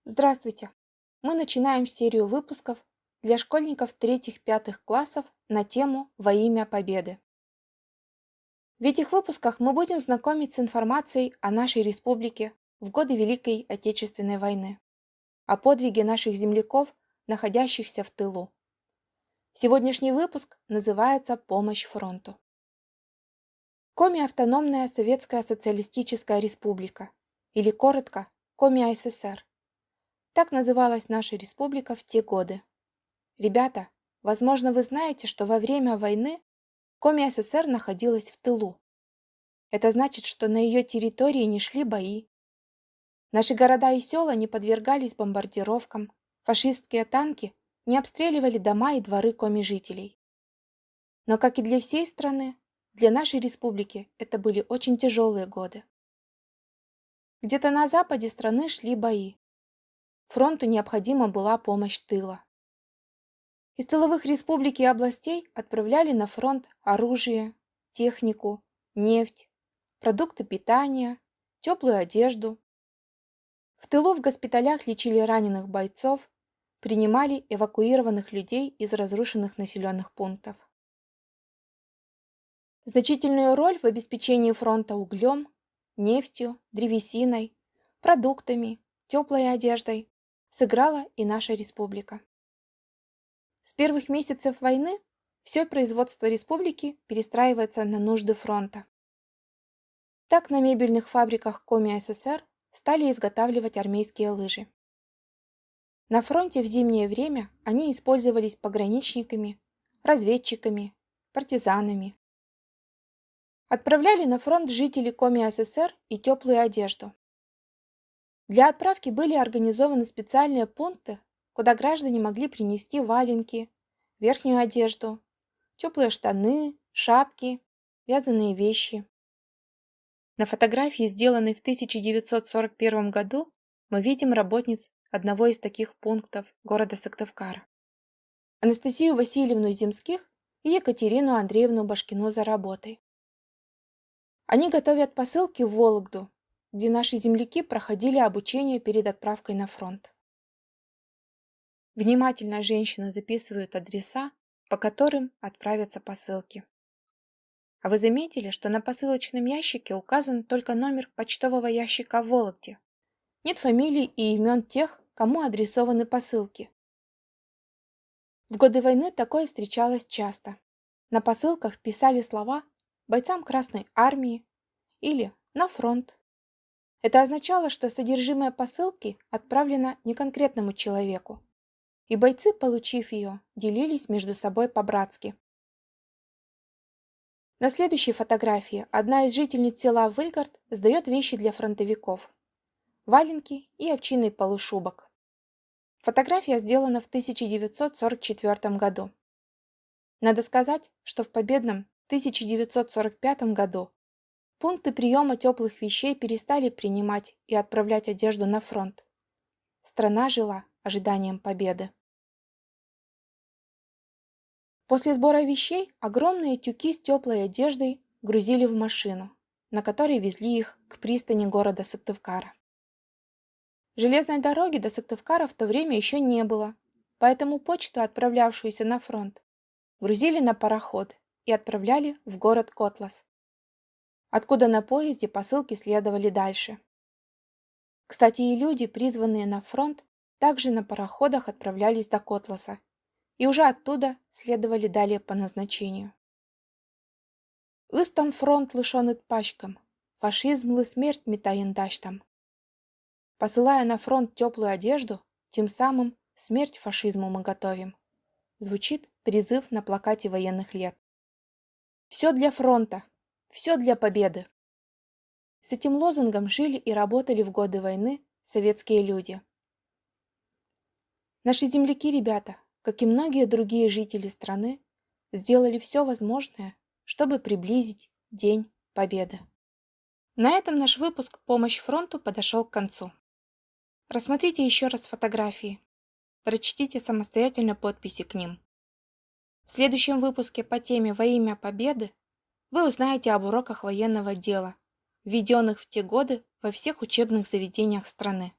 Здравствуйте! Мы начинаем серию выпусков для школьников третьих-пятых классов на тему «Во имя Победы». В этих выпусках мы будем знакомить с информацией о нашей республике в годы Великой Отечественной войны, о подвиге наших земляков, находящихся в тылу. Сегодняшний выпуск называется «Помощь фронту». Коми – автономная Советская Социалистическая Республика, или коротко Коми АССР. Так называлась наша республика в те годы. Ребята, возможно, вы знаете, что во время войны Коми СССР находилась в тылу. Это значит, что на ее территории не шли бои. Наши города и села не подвергались бомбардировкам, фашистские танки не обстреливали дома и дворы Коми жителей. Но, как и для всей страны, для нашей республики это были очень тяжелые годы. Где-то на западе страны шли бои. Фронту необходима была помощь тыла. Из тыловых республик и областей отправляли на фронт оружие, технику, нефть, продукты питания, теплую одежду. В тылу в госпиталях лечили раненых бойцов, принимали эвакуированных людей из разрушенных населенных пунктов. Значительную роль в обеспечении фронта углем, нефтью, древесиной, продуктами, теплой одеждой сыграла и наша республика. С первых месяцев войны все производство республики перестраивается на нужды фронта. Так на мебельных фабриках Коми СССР стали изготавливать армейские лыжи. На фронте в зимнее время они использовались пограничниками, разведчиками, партизанами. Отправляли на фронт жители Коми СССР и теплую одежду. Для отправки были организованы специальные пункты, куда граждане могли принести валенки, верхнюю одежду, теплые штаны, шапки, вязаные вещи. На фотографии, сделанной в 1941 году, мы видим работниц одного из таких пунктов города Сыктывкара. Анастасию Васильевну Земских и Екатерину Андреевну Башкину за работой. Они готовят посылки в Вологду, где наши земляки проходили обучение перед отправкой на фронт. Внимательно женщины записывают адреса, по которым отправятся посылки. А вы заметили, что на посылочном ящике указан только номер почтового ящика в Вологде? Нет фамилий и имен тех, кому адресованы посылки. В годы войны такое встречалось часто. На посылках писали слова «бойцам Красной Армии» или «на фронт». Это означало, что содержимое посылки отправлено не конкретному человеку, и бойцы, получив ее, делились между собой по-братски. На следующей фотографии одна из жительниц села Выльгард сдает вещи для фронтовиков – валенки и овчинный полушубок. Фотография сделана в 1944 году. Надо сказать, что в победном 1945 году пункты приема теплых вещей перестали принимать и отправлять одежду на фронт. Страна жила ожиданием победы. После сбора вещей огромные тюки с теплой одеждой грузили в машину, на которой везли их к пристани города Сыктывкара. Железной дороги до Сыктывкара в то время еще не было, поэтому почту, отправлявшуюся на фронт, грузили на пароход и отправляли в город Котлас, откуда на поезде посылки следовали дальше. Кстати, и люди, призванные на фронт, также на пароходах отправлялись до Котласа и уже оттуда следовали далее по назначению. Ыстам фронт лишённый пачкам, фашизм лы смерть метаендаштам. Посылая на фронт теплую одежду, тем самым смерть фашизму мы готовим. Звучит призыв на плакате военных лет. Все для фронта, все для победы. С этим лозунгом жили и работали в годы войны советские люди. Наши земляки, ребята, как и многие другие жители страны, сделали все возможное, чтобы приблизить День Победы. На этом наш выпуск «Помощь фронту» подошел к концу. Рассмотрите еще раз фотографии. Прочтите самостоятельно подписи к ним. В следующем выпуске по теме «Во имя Победы» вы узнаете об уроках военного дела, введенных в те годы во всех учебных заведениях страны.